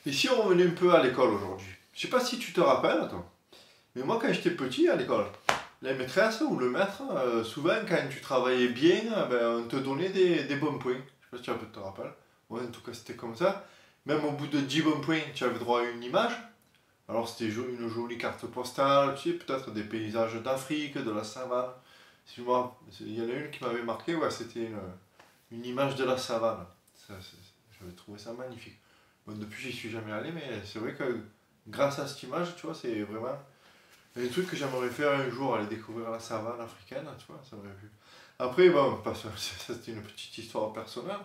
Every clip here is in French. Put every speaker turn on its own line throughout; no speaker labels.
Et si on revenait un peu à l'école aujourd'hui? Je sais pas si tu te rappelles, toi, mais moi quand j'étais petit à l'école, la maîtresse ou le maître, souvent quand tu travaillais bien, ben, on te donnait des bons points. Je sais pas si tu te rappelles. Ouais, en tout cas c'était comme ça. Même au bout de 10 bons points, tu avais droit à une image. Alors c'était une jolie carte postale, tu sais, peut-être des paysages d'Afrique, de la savane. Si moi, il y en a une qui m'avait marqué, ouais, c'était une image de la savane. J'avais trouvé ça magnifique. Bon, depuis, j'y suis jamais allé, mais c'est vrai que grâce à cette image, tu vois, c'est vraiment un truc que j'aimerais faire un jour, aller découvrir la savane africaine, tu vois, ça m'aurait plu. Après, bon, ça c'était une petite histoire personnelle.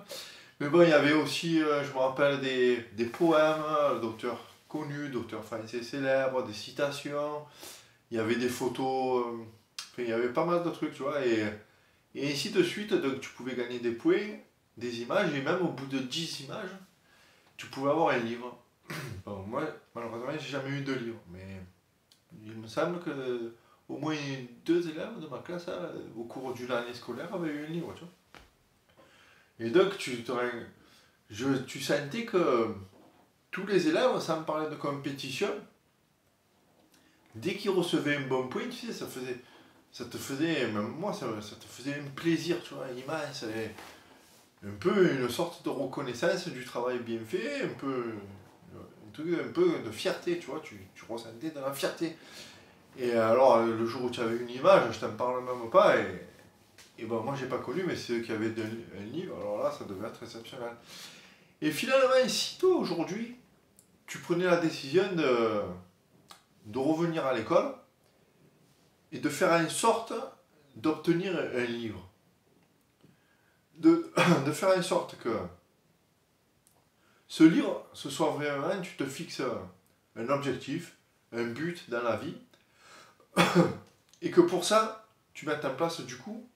Mais bon, il y avait aussi, je me rappelle, des poèmes d'auteurs connus, d'auteurs français célèbres, des citations. Il y avait des photos, enfin, il y avait pas mal de trucs, tu vois. Et ainsi de suite, donc tu pouvais gagner des points, des images, et même au bout de 10 images, tu pouvais avoir un livre. Bon, moi, malheureusement, j'ai jamais eu de livre, mais il me semble que au moins deux élèves de ma classe, au cours d'une année scolaire, avaient eu un livre, tu vois. Et donc, tu sentais que tous les élèves, sans me parler de compétition, dès qu'ils recevaient un bon point, tu sais, ça te faisait, même moi, ça te faisait un plaisir, tu vois, immense, et un peu une sorte de reconnaissance du travail bien fait, un truc un peu de fierté, tu vois, tu ressentais de la fierté. Et alors, le jour où tu avais une image, je t'en parle même pas, et ben moi j'ai pas connu, mais ceux qui avaient un livre, alors là, ça devait être exceptionnel. Et finalement, si toi aujourd'hui, tu prenais la décision de revenir à l'école et de faire en sorte d'obtenir un livre, de, de faire en sorte que ce livre, ce soit vraiment, tu te fixes un objectif, un but dans la vie, et que pour ça, tu mettes en place du coup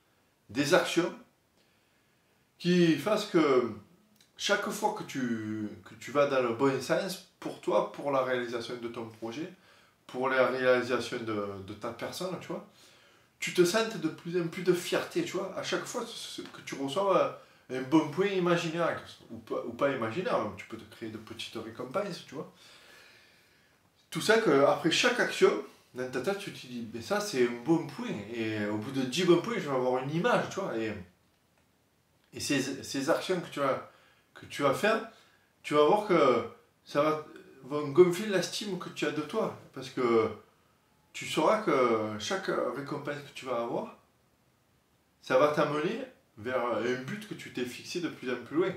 des actions qui fassent que chaque fois que tu vas dans le bon sens, pour toi, pour la réalisation de ton projet, pour la réalisation de ta personne, tu vois, tu te sens de plus en plus de fierté, tu vois, à chaque fois que tu reçois un bon point imaginaire, ou pas imaginaire, même, tu peux te créer de petites récompenses, tu vois. Tout ça qu'après chaque action, dans ta tête, tu te dis, mais ça c'est un bon point, et au bout de 10 bons points, je vais avoir une image, tu vois, et ces actions que tu vas faire, tu vas voir que ça va gonfler l'estime que tu as de toi, parce que tu sauras que chaque récompense que tu vas avoir, ça va t'amener vers un but que tu t'es fixé de plus en plus loin.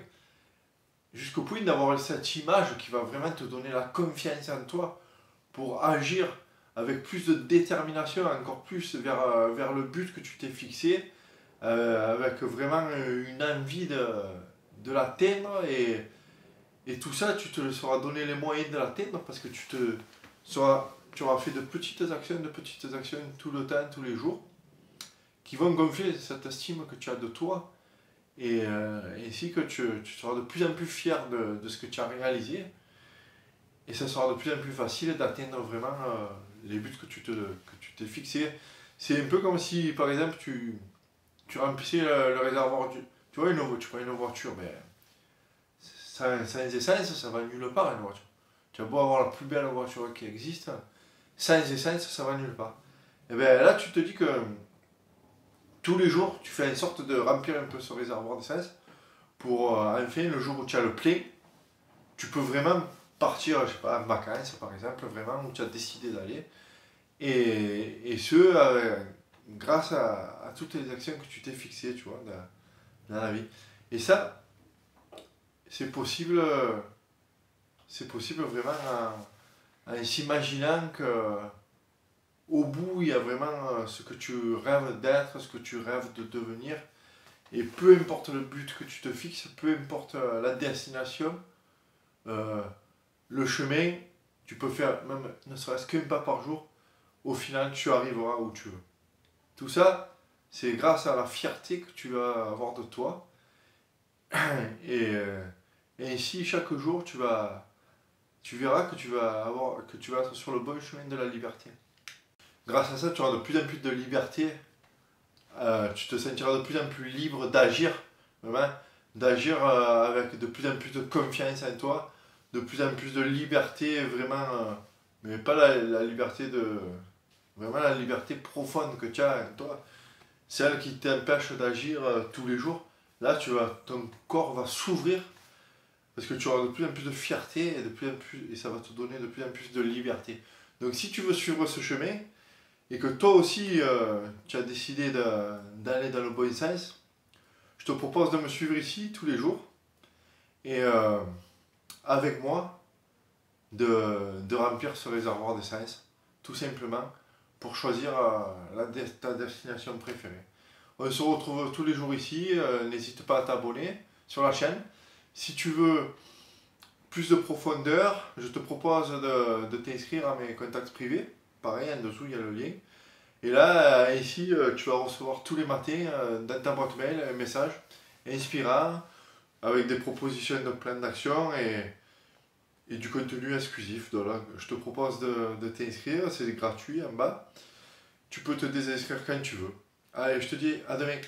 Jusqu'au point d'avoir cette image qui va vraiment te donner la confiance en toi pour agir avec plus de détermination, encore plus vers le but que tu t'es fixé, avec vraiment une envie de l'atteindre et tout ça, tu te seras donné les moyens de l'atteindre parce que tu auras fait de petites actions tout le temps, tous les jours, qui vont gonfler cette estime que tu as de toi et ainsi que tu seras de plus en plus fier de ce que tu as réalisé et ça sera de plus en plus facile d'atteindre vraiment les buts que tu t'es fixé. C'est un peu comme si, par exemple, tu remplissais le réservoir tu vois, tu prends une voiture, mais sans essence, ça va nulle part une voiture. Tu as beau avoir la plus belle voiture qui existe, sans essence, ça va nulle part. Et bien là, tu te dis que tous les jours, tu fais une sorte de remplir un peu ce réservoir d'essence pour enfin, le jour où tu as le plein, tu peux vraiment partir, je sais pas, en vacances par exemple, vraiment où tu as décidé d'aller. Et ce, grâce à toutes les actions que tu t'es fixées, tu vois, dans la vie. Et ça, c'est possible, c'est possible vraiment en s'imaginant que au bout, il y a vraiment ce que tu rêves d'être, ce que tu rêves de devenir. Et peu importe le but que tu te fixes, peu importe la destination, euh, le chemin, tu peux faire même ne serait-ce qu'un pas par jour, au final tu arriveras où tu veux. Tout ça, c'est grâce à la fierté que tu vas avoir de toi. Et, euh, et ainsi, chaque jour, tu verras que tu vas être sur le bon chemin de la liberté. Grâce à ça, tu auras de plus en plus de liberté. Tu te sentiras de plus en plus libre d'agir, vraiment, d'agir avec de plus en plus de confiance en toi, de plus en plus de liberté, vraiment, mais pas la liberté de... Vraiment la liberté profonde que tu as en toi, celle qui t'empêche d'agir tous les jours. Là, ton corps va s'ouvrir parce que tu auras de plus en plus de fierté et ça va te donner de plus en plus de liberté. Donc si tu veux suivre ce chemin et que toi aussi tu as décidé d'aller dans le bon sens, je te propose de me suivre ici tous les jours et avec moi de remplir ce réservoir d'essence, tout simplement pour choisir ta destination préférée. On se retrouve tous les jours ici, n'hésite pas à t'abonner sur la chaîne. Si tu veux plus de profondeur, je te propose de t'inscrire à mes contacts privés. Pareil, en dessous il y a le lien. Et là, ici, tu vas recevoir tous les matins dans ta boîte mail un message inspirant avec des propositions de plan d'action et du contenu exclusif. Donc là, je te propose de t'inscrire, c'est gratuit en bas. Tu peux te désinscrire quand tu veux. Allez, je te dis à demain.